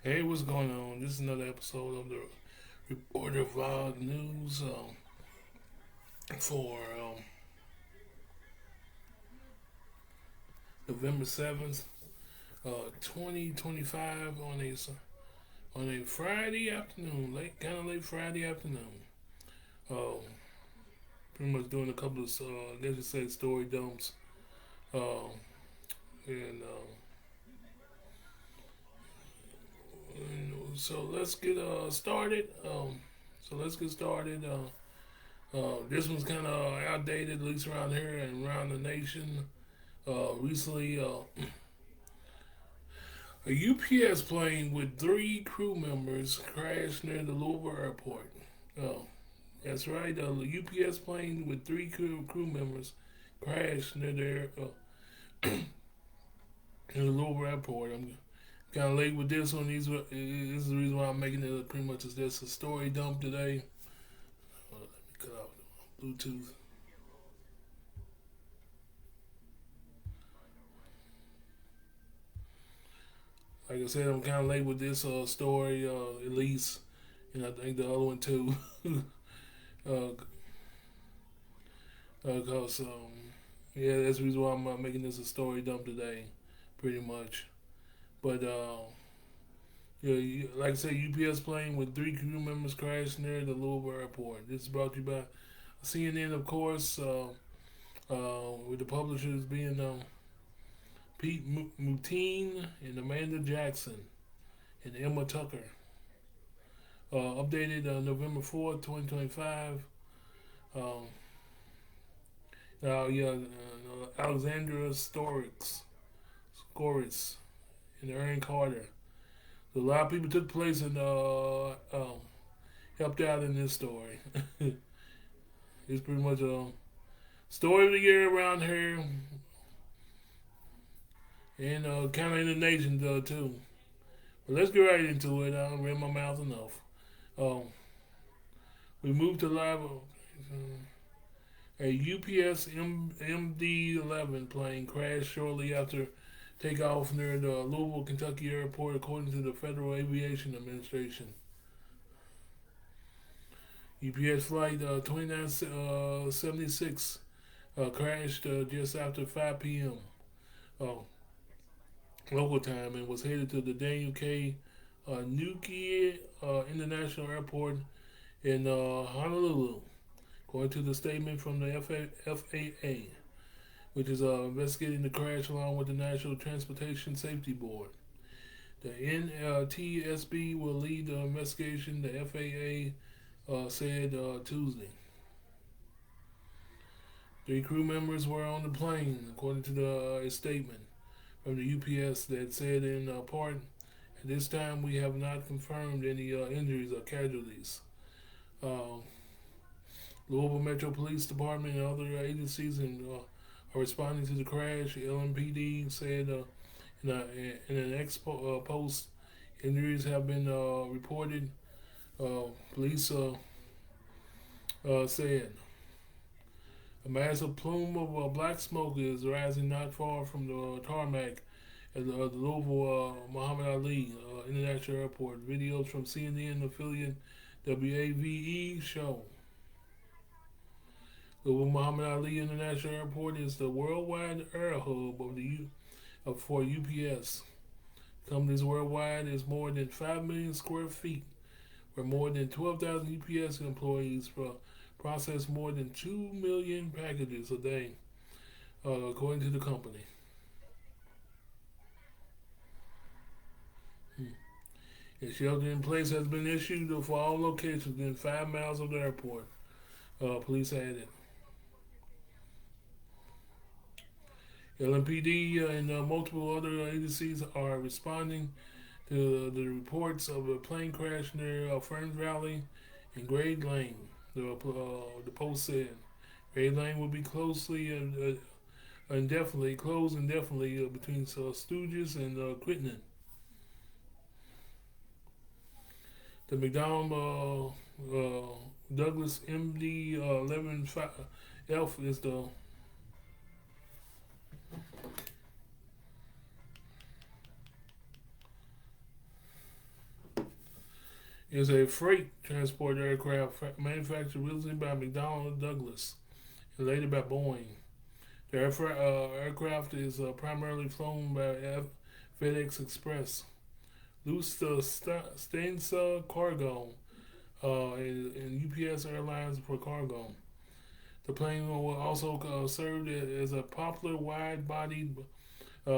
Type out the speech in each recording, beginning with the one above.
Hey, what's going on? This is another episode of the Reporter Vlog News for November 7th, 2025 on a Friday afternoon, kind of late Friday afternoon. Uh, Pretty much doing a couple of, I guess you say, story dumps. Uh, and so let's get started. This one's kind of outdated, at least around here and around the nation. Recently, a UPS plane with three crew members crashed near the Louisville airport. Oh, that's right. A UPS plane with three crew members crashed near in the Louisville airport. I'm kind of late with this one. This is the reason why I'm making it pretty much just a story dump today. Let me cut off Bluetooth. Like I said, I'm kind of late with this story, at least, and I think the other one too. Cause yeah, that's the reason why I'm making this a story dump today, pretty much. But like I said, UPS plane with three crew members crashed near the Louisville airport. This is brought to you by CNN, of course, with the publishers being Pete Mutine and Amanda Jackson and Emma Tucker. Updated November 4th, 2025. Um, Alexandra Scoris, and Aaron Carter. So a lot of people took place and helped out in this story. It's pretty much a story of the year around here, and kind of in the nation too. But let's get right into it. I ran my mouth enough. Um, we moved to live. A UPS MD-11 plane crashed shortly after takeoff near the Louisville, Kentucky airport, according to the Federal Aviation Administration. UPS flight 2976 crashed just after 5 p.m. Uh, local time and was headed to the Daniel K. Nuki International Airport in Honolulu, according to the statement from the FAA, which is investigating the crash along with the National Transportation Safety Board. The NTSB will lead the investigation, the FAA said Tuesday. Three crew members were on the plane, according to the statement from the UPS that said in part, at this time we have not confirmed any injuries or casualties. Uh, Louisville Metro Police Department and other agencies are responding to the crash. The LMPD said in an post, injuries have been reported. Police said a massive plume of black smoke is rising not far from the tarmac at the Louisville Muhammad Ali International Airport. Videos from CNN affiliate WAVE show Louisville Muhammad Ali International Airport is the worldwide air hub for UPS. Companies worldwide is more than 5 million square feet, where more than 12,000 UPS employees process more than 2 million packages a day, according to the company. A shelter in place has been issued for all locations within 5 miles of the airport, police added. LMPD and multiple other agencies are responding to the reports of a plane crash near Ferns Valley and Grade Lane. The post said Grade Lane will be closed indefinitely between Stooges and Crittenden. The McDonnell Douglas MD 11 F is the is a freight transport aircraft manufactured originally by McDonnell Douglas and later by Boeing. The aircraft is primarily flown by FedEx Express, Lufthansa Cargo, and UPS Airlines for cargo. The plane will also serve as a popular wide-bodied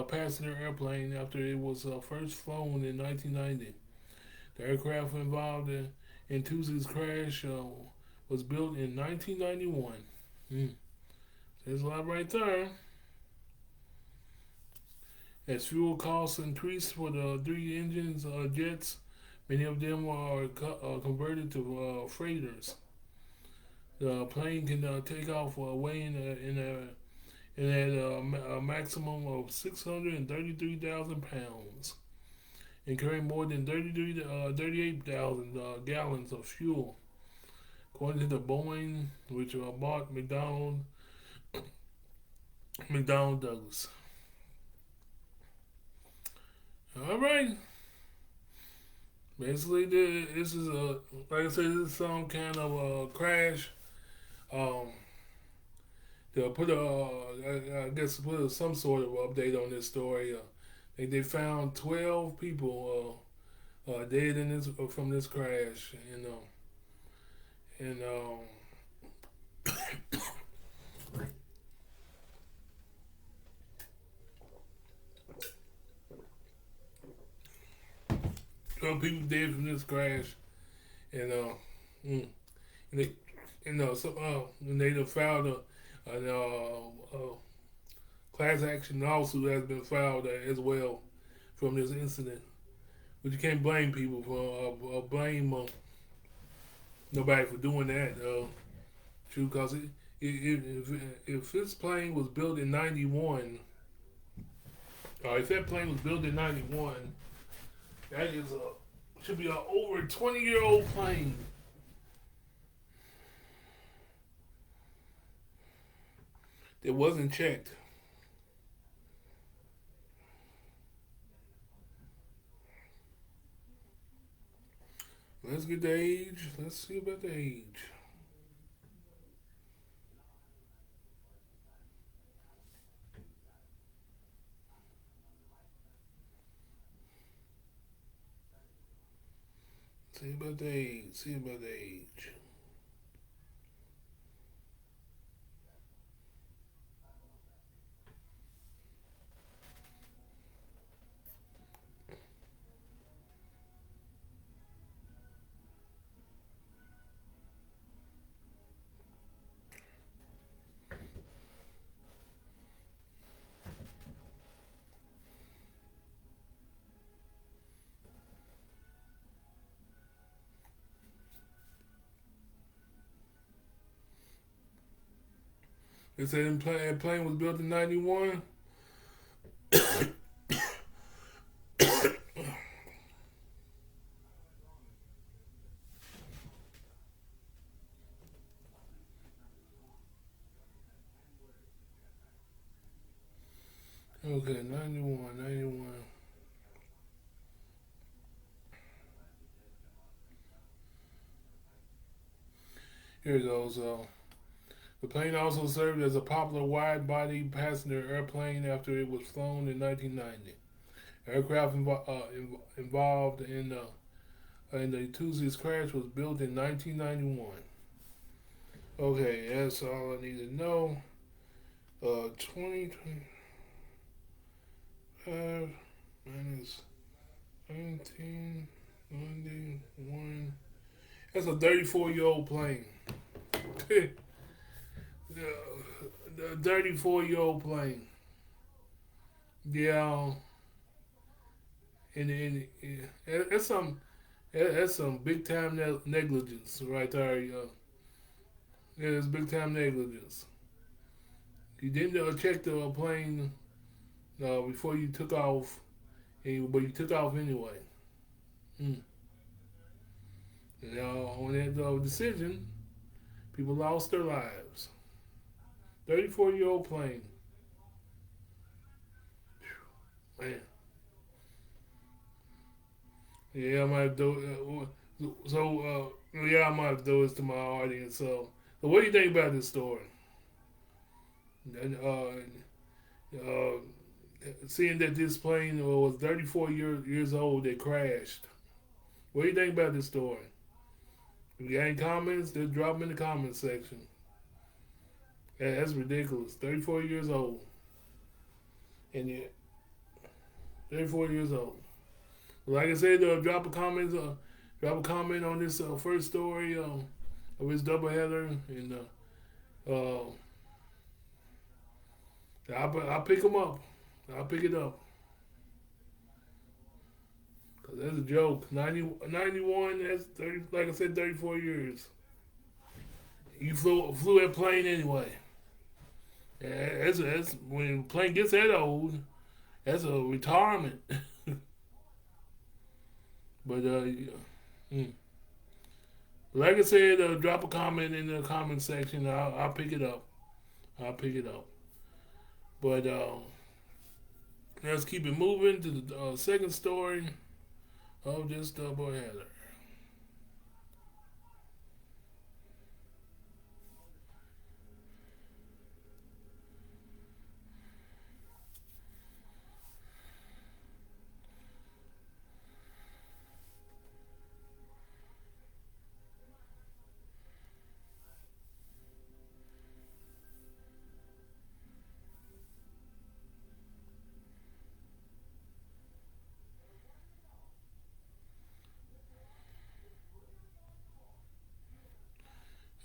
passenger airplane after it was first flown in 1990. The aircraft involved in Tuesday's crash was built in 1991. There's a lot right there. As fuel costs increase for the three engines jets, many of them are converted to freighters. The plane can take off weighing at a maximum of 633,000 pounds and carrying more than 38,000 gallons of fuel, according to the Boeing, which bought McDonnell Douglas. All right. Basically, this is like I said, this is some kind of a crash. They'll put I guess put some sort of update on this story. They found 12 people dead in this from this crash, and 12 people dead from this crash, and and they, and they filed a class action lawsuit has been filed as well from this incident. But you can't blame people for blame nobody for doing that. True, because if this plane was built in '91, or if that plane was built in '91, that is should be an over 20-year-old plane. That wasn't checked. Let's get the age. Let's see about the age. See about the age. See about the age. They said that plane was built in '91. Okay, 91. Here it goes. The plane also served as a popular wide-body passenger airplane after it was flown in 1990. Aircraft involved in the Tuesday's crash was built in 1991. Okay, that's all I need to know. 2025 minus 1991. That's a 34-year-old plane. The 34-year-old plane. Yeah, and that's some big time negligence right there. Yeah, it's big time negligence. You didn't check the plane before you took off, but you took off anyway. Mm. On that decision, people lost their lives. 34-year-old plane. Man. Yeah, I might do. Yeah, I'm gonna throw this to my audience. So what do you think about this story? And, seeing that this plane was 34 years old that crashed. What do you think about this story? If you got any comments, just drop them in the comments section. That's ridiculous. 34 years old. And yeah, 34 years old. Like I said, drop a comment on this first story of his doubleheader, and uh, I'll pick him up. I'll pick it up. Cause that's a joke. 91. That's 30. Like I said, 34 years. You flew that plane anyway. Yeah, that's when a plane gets that old. That's a retirement. But yeah. Mm. Like I said, drop a comment in the comment section. I'll pick it up. I'll pick it up. But let's keep it moving to the second story of this doubleheader.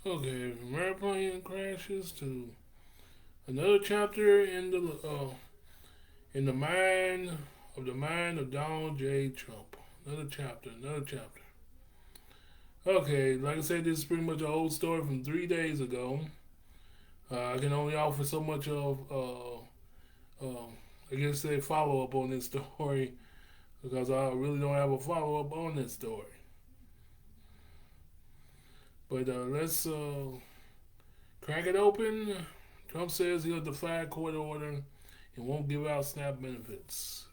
Okay, from airplane crashes to another chapter in the mind of Donald J. Trump. Another chapter. Another chapter. Okay, like I said, this is pretty much an old story from 3 days ago. I can only offer so much of, I guess, say follow up on this story because I really don't have a follow up on this story. But let's crack it open. Trump says he'll defy court order and won't give out SNAP benefits.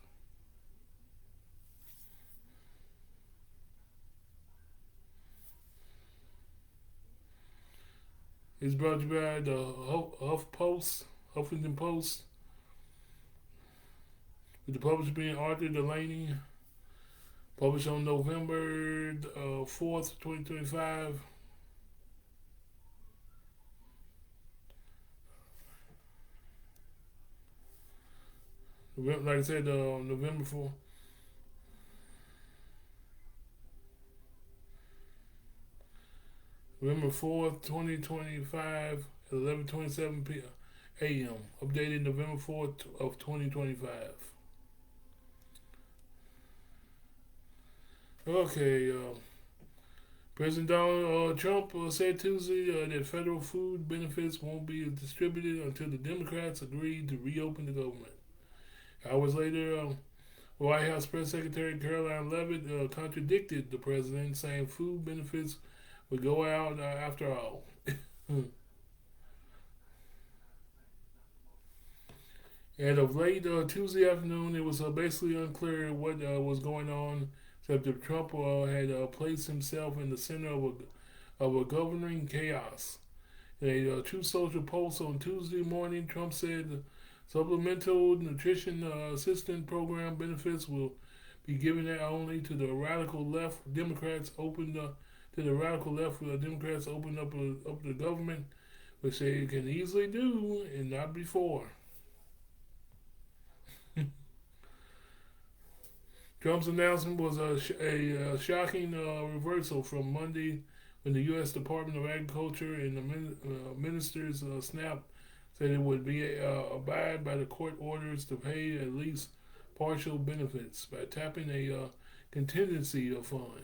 It's brought to you by the Huffington Post, with the publisher being Arthur Delaney. Published on November 4th, 2025. Like I said, November 4th. November 4th, 2025, at 11:27 a.m. Updated November 4th of 2025. Okay, President Donald Trump said Tuesday that federal food benefits won't be distributed until the Democrats agree to reopen the government. Hours later, White House Press Secretary Caroline Leavitt contradicted the president, saying food benefits would go out after all. And of late Tuesday afternoon, it was basically unclear what was going on, except that Trump had placed himself in the center of a governing chaos. In a Truth Social post on Tuesday morning, Trump said the supplemental nutrition assistance program benefits will be given only to the radical left. Democrats opened up to the radical left. Democrats opened up the government, which they can easily do, and not before. Trump's announcement was a shocking reversal from Monday, when the U.S. Department of Agriculture and the ministers SNAP said it would be abide by the court orders to pay at least partial benefits by tapping a contingency fund.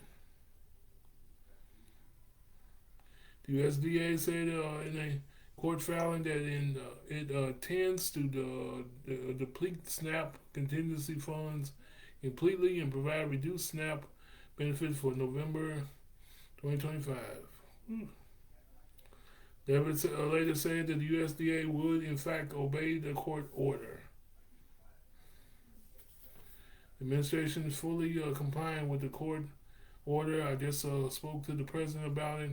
The USDA said in a court filing that it tends to deplete SNAP contingency funds completely and provide reduced SNAP benefits for November 2025. David later said that the USDA would, in fact, obey the court order. The administration is fully complying with the court order. I just spoke to the president about it.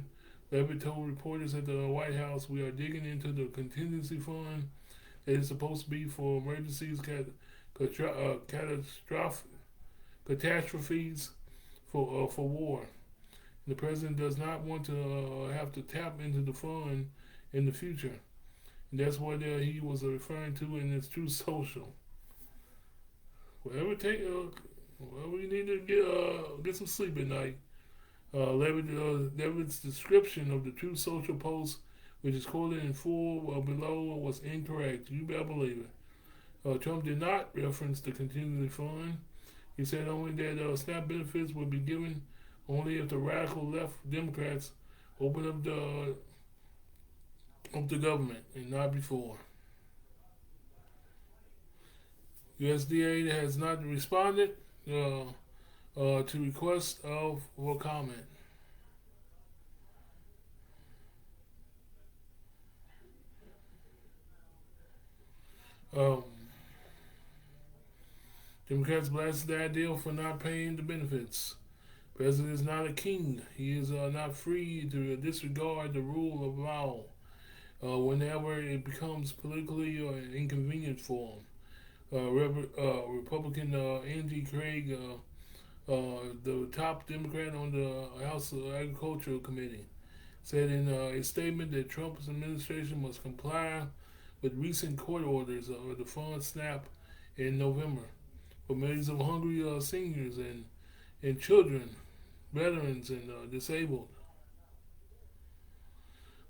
Levitt told reporters at the White House, "We are digging into the contingency fund that is supposed to be for emergencies, catastrophes for war. The president does not want to have to tap into the fund in the future. And that's what he was referring to in his True Social. Whatever whatever you need to get some sleep at night. Levitt's description of the True Social post, which is quoted in full below, was incorrect. You better believe it. Trump did not reference the contingency fund. He said only that SNAP benefits would be given only if the radical left Democrats open up the government, and not before. USDA has not responded to requests for comment. Um, Democrats blasted the idea for not paying the benefits. President is not a king. He is not free to disregard the rule of law whenever it becomes politically inconvenient for him. Republican Andy Craig, the top Democrat on the House Agricultural Committee, said in a statement that Trump's administration must comply with recent court orders of the fund SNAP in November for millions of hungry seniors and children, veterans, and disabled.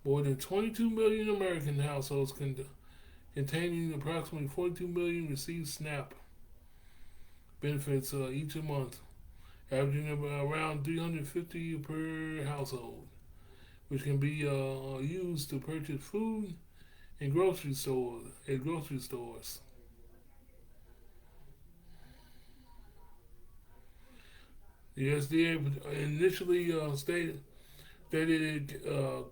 More than 22 million American households containing approximately 42 million receive SNAP benefits each month, averaging around $350 per household, which can be used to purchase food in grocery stores. The USDA initially stated it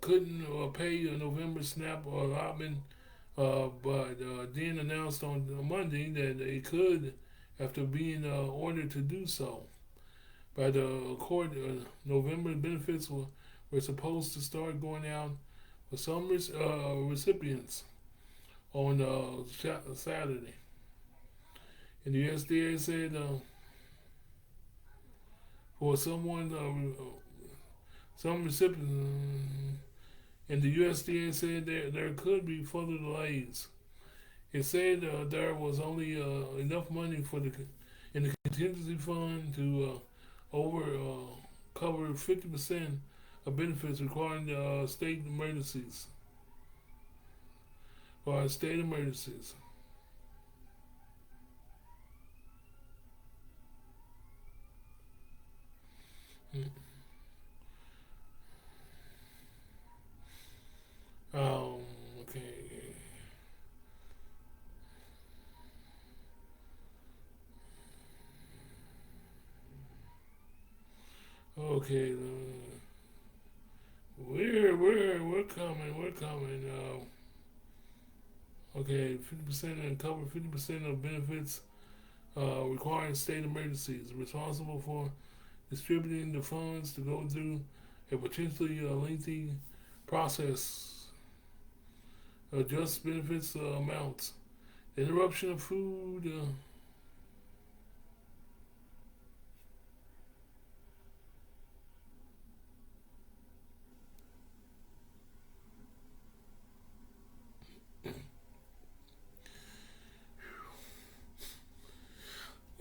couldn't pay a November SNAP allotment, but then announced on Monday that it could after being ordered to do so. By the court, November benefits were supposed to start going out for some recipients on Saturday. And the USDA said for some recipients, and the USDA said there could be further delays. It said there was only enough money in the contingency fund to cover 50% of benefits requiring state emergencies. Or state emergencies. Mm. Okay. Okay. We're coming. We're coming. Okay, 50% and cover 50% of benefits requiring state emergencies. Responsible for distributing the funds to go through a potentially lengthy process. Adjust benefits amounts. Interruption of food.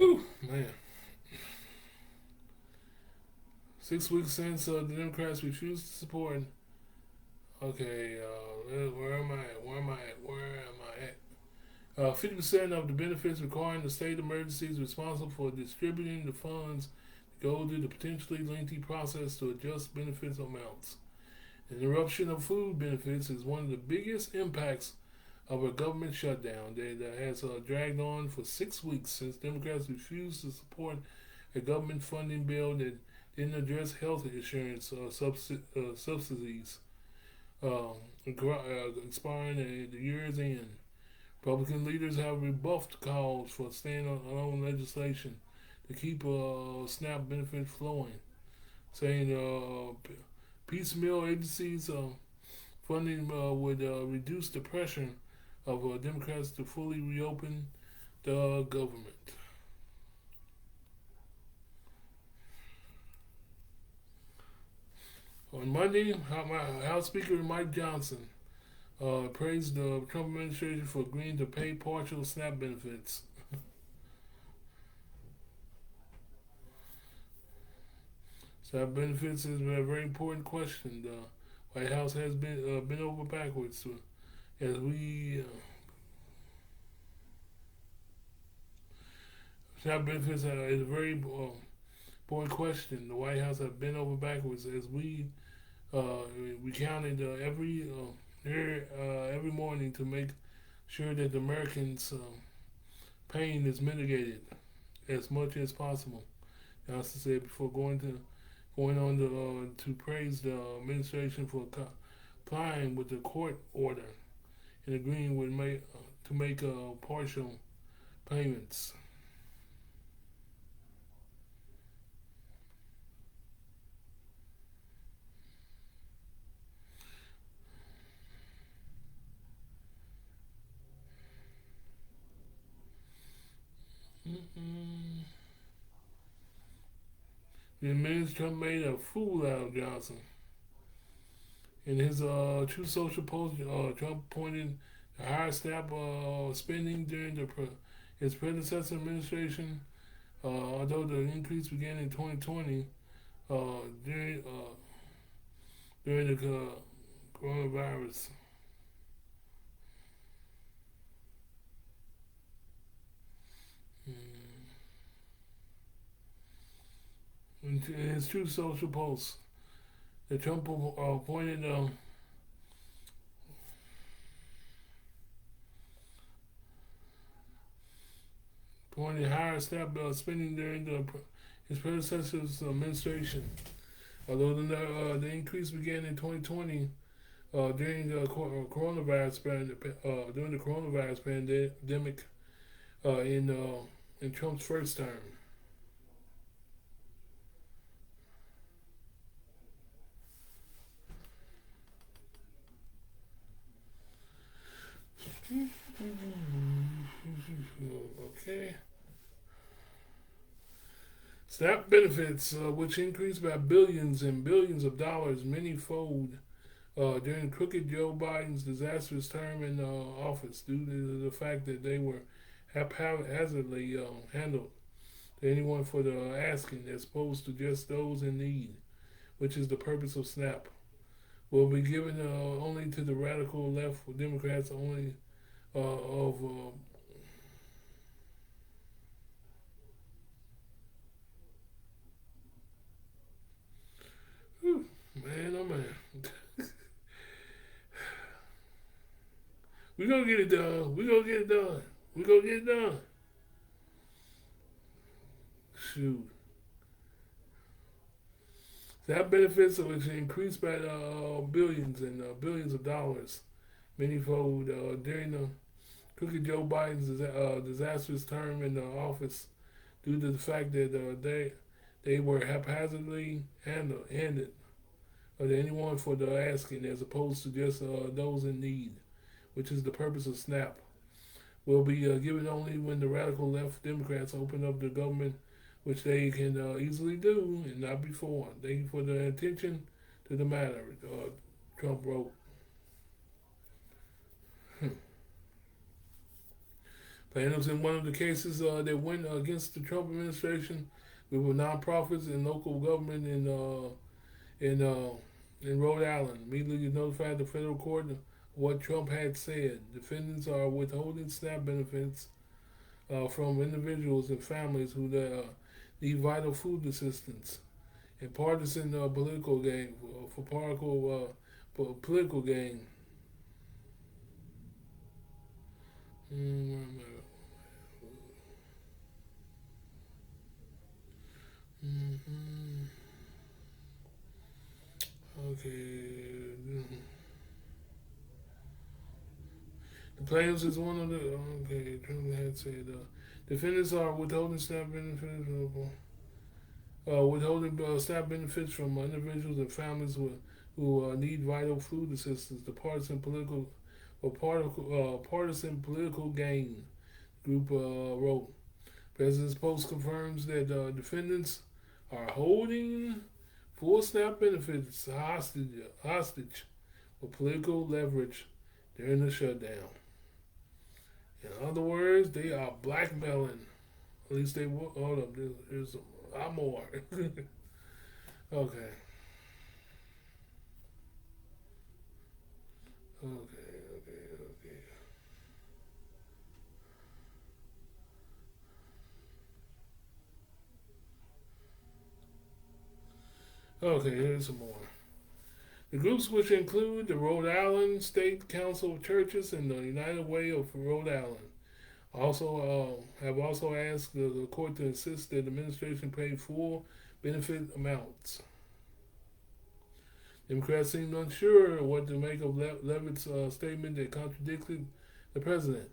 Ooh, man. 6 weeks since the Democrats refused to support. Okay, where am I at? Where am I at? Where am I at? 50% of the benefits requiring the state emergencies responsible for distributing the funds to go through the potentially lengthy process to adjust benefits amounts. The interruption of food benefits is one of the biggest impacts of a government shutdown that has dragged on for 6 weeks since Democrats refused to support a government funding bill that didn't address health insurance subsidies expiring at the year's end. Republican leaders have rebuffed calls for standalone legislation to keep SNAP benefits flowing. saying piecemeal agencies funding would reduce the pressure of Democrats to fully reopen the government. On Monday, House Speaker Mike Johnson praised the Trump administration for agreeing to pay partial SNAP benefits. SNAP benefits is a very important question. The White House has been over backwards as we SNAP benefits is a very important question. The White House has been over backwards as we counted every morning to make sure that the Americans' pain is mitigated as much as possible. Johnson said before going on to praise the administration for complying with the court order and agreeing with to make partial payments. The administration Trump made a fool out of Johnson. In his True Social post, Trump pointed to higher SNAP spending during his predecessor administration, although the increase began in 2020 during the coronavirus. In his True Social post, the Trump pointed higher SNAP spending during his predecessor's administration. Although the increase began in 2020 during the coronavirus pandemic in Trump's first term. Okay. SNAP benefits, which increased by billions and billions of dollars many-fold during crooked Joe Biden's disastrous term in office due to the fact that they were haphazardly handled to anyone for the asking as opposed to just those in need, which is the purpose of SNAP, will be given only to the radical left Democrats only of man, oh man. We're gonna get it done. We're gonna get it done. We're gonna get it done. Shoot. That benefits which increased by billions and billions of dollars, manyfold during the crooked Joe Biden's disastrous term in the office, due to the fact that they were haphazardly handed to anyone for the asking, as opposed to just those in need, which is the purpose of SNAP. Will be given only when the radical left Democrats open up the government, which they can easily do, and not before. Thank you for the attention to the matter, Trump wrote. Plaintiffs in one of the cases that went against the Trump administration, we were nonprofits and local government in Rhode Island. Immediately notified the federal court of what Trump had said. Defendants are withholding SNAP benefits from individuals and families who need vital food assistance and partisan political gain for political gain. Okay. The plaintiffs is one of the Trump had said defendants are withholding SNAP benefits. withholding SNAP benefits from individuals and families who need vital food assistance. The partisan political gain group wrote. President's post confirms that defendants are holding full SNAP benefits hostage for political leverage during the shutdown. In other words, they are blackmailing. At least they will. Hold up, there's a lot more. Okay. Okay. Okay, here's some more. The groups, which include the Rhode Island State Council of Churches and the United Way of Rhode Island, have also asked the court to insist that the administration pay full benefit amounts. Democrats seemed unsure what to make of Levitt's statement that contradicted the president.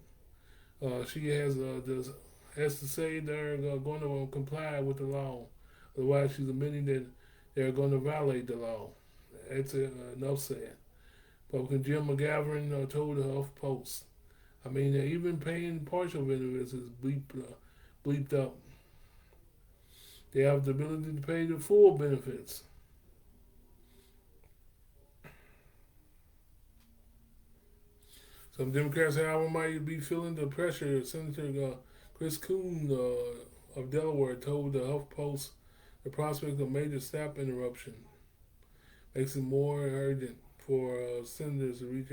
She has to say they're going to comply with the law. Otherwise, she's admitting that they're going to violate the law. That's enough said. Republican Jim McGavin told the HuffPost. I mean, even paying partial benefits is bleeped up. They have the ability to pay the full benefits. Some Democrats, however, might be feeling the pressure. Senator Chris Coons of Delaware told the HuffPost the prospect of major SNAP interruption makes it more urgent for senators to reach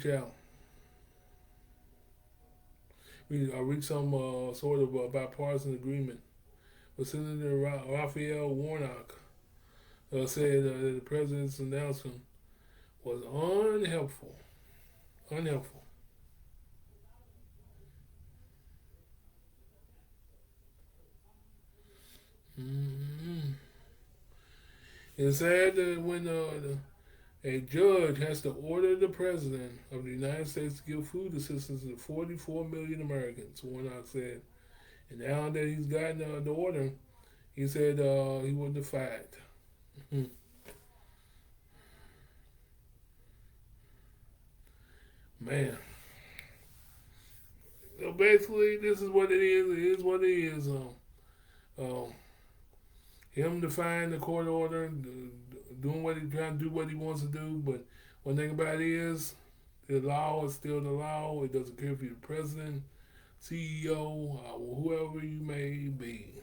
out. Reach some sort of bipartisan agreement. But Senator Raphael Warnock said that the president's announcement was unhelpful. Mm-hmm. It's sad that when a judge has to order the president of the United States to give food assistance to 44 million Americans, Warnock said. And now that he's gotten the order, he said he will defy it. Man. So basically, this is what it is. It is what it is. Him defying the court order, doing what he's trying to do, what he wants to do. But one thing about it is, the law is still the law. It doesn't care if you're the president, CEO, whoever you may be.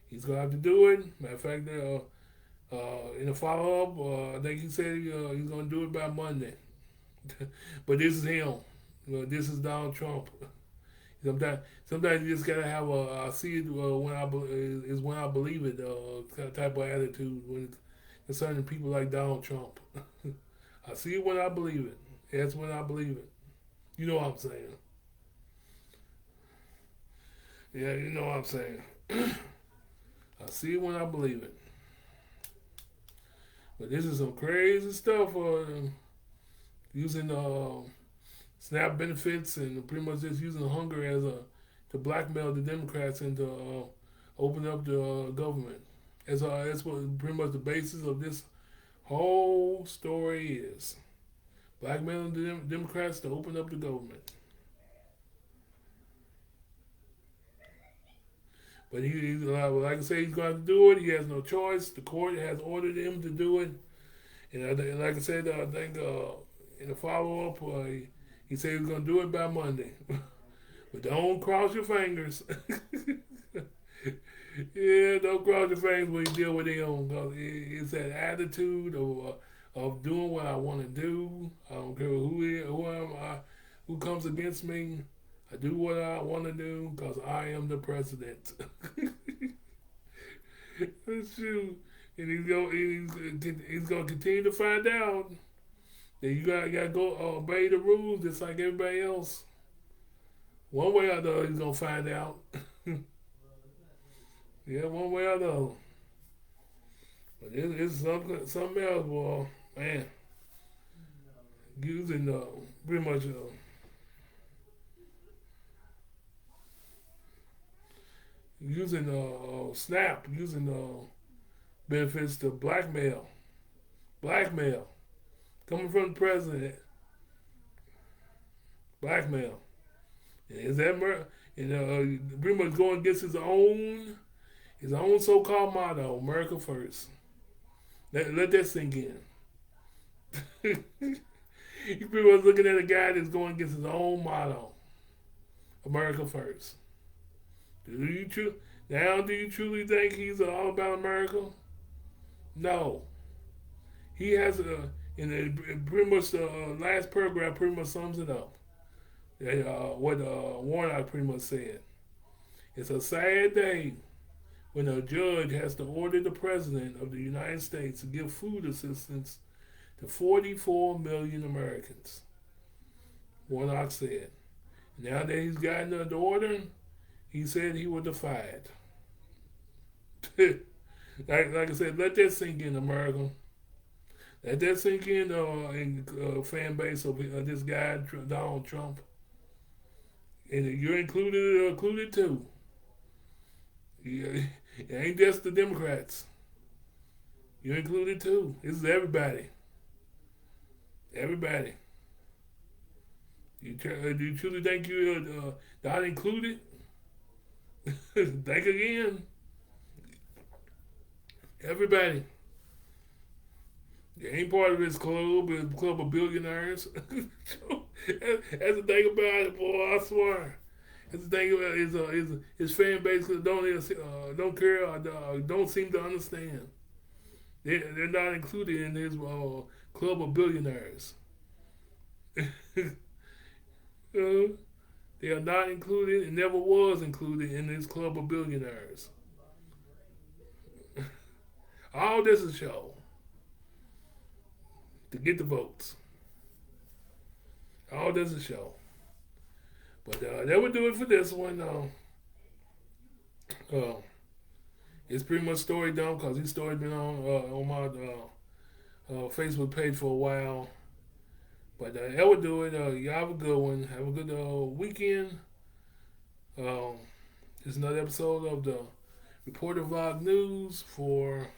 He's gonna have to do it. Matter of fact, in a follow up, I think he said he's gonna do it by Monday. But this is him. This is Donald Trump. Sometimes you just gotta have I see it when I believe it type of attitude when it's concerning people like Donald Trump. I see it when I believe it. That's when I believe it. You know what I'm saying? Yeah, you know what I'm saying. I see it when I believe it. But this is some crazy stuff. Using SNAP benefits and pretty much just using hunger as to blackmail the Democrats and to open up the government. That's what pretty much the basis of this whole story is. Blackmailing the Democrats to open up the government. But like I say, he's going to do it. He has no choice. The court has ordered him to do it. And like I said, I think in the follow up, he said he's going to do it by Monday. But don't cross your fingers. Yeah, don't cross your fingers when you deal with him. Because it's that attitude of doing what I want to do. I don't care who comes against me. I do what I want to do because I am the president. Shoot. And he's gonna continue to find out that you gotta go obey the rules just like everybody else. One way or the other, he's gonna find out. Yeah, one way or the other. But it's something else, boy. Man, using pretty much using SNAP, using benefits to blackmail, coming from the president, blackmail. And is that pretty much going against his own so-called motto, America First. Let that sink in. You pretty much looking at a guy that's going against his own motto, America First. Do you truly think he's all about America? No. He has pretty much the last paragraph pretty much sums it up. What Warnock pretty much said. It's a sad day when a judge has to order the President of the United States to give food assistance to 44 million Americans, Warnock said. Now that he's gotten the order, he said he would defy it. like I said, let that sink in, America. Let that sink in fan base of this guy, Donald Trump. And you're included too. It ain't just the Democrats. You're included too. This is everybody. Everybody. Do you truly think you're not included? Think again. Everybody. You ain't part of this club, it's a club of billionaires. That's the thing about it, boy. I swear. That's the thing about it, his fan base don't care or don't seem to understand. They're not included in his club of billionaires. They are not included and never was included in his club of billionaires. All this is show to get the votes. All this is show. But that would do it for this one. It's pretty much story done because this story been on my Facebook page for a while. But that would do it. Y'all have a good one. Have a good weekend. It's another episode of the Reporter Vlog News for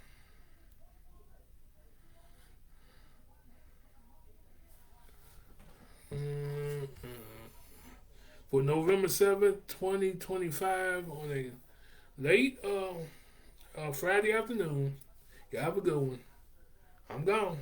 November 7th, 2025 on a late Friday afternoon. Y'all have a good one. I'm gone.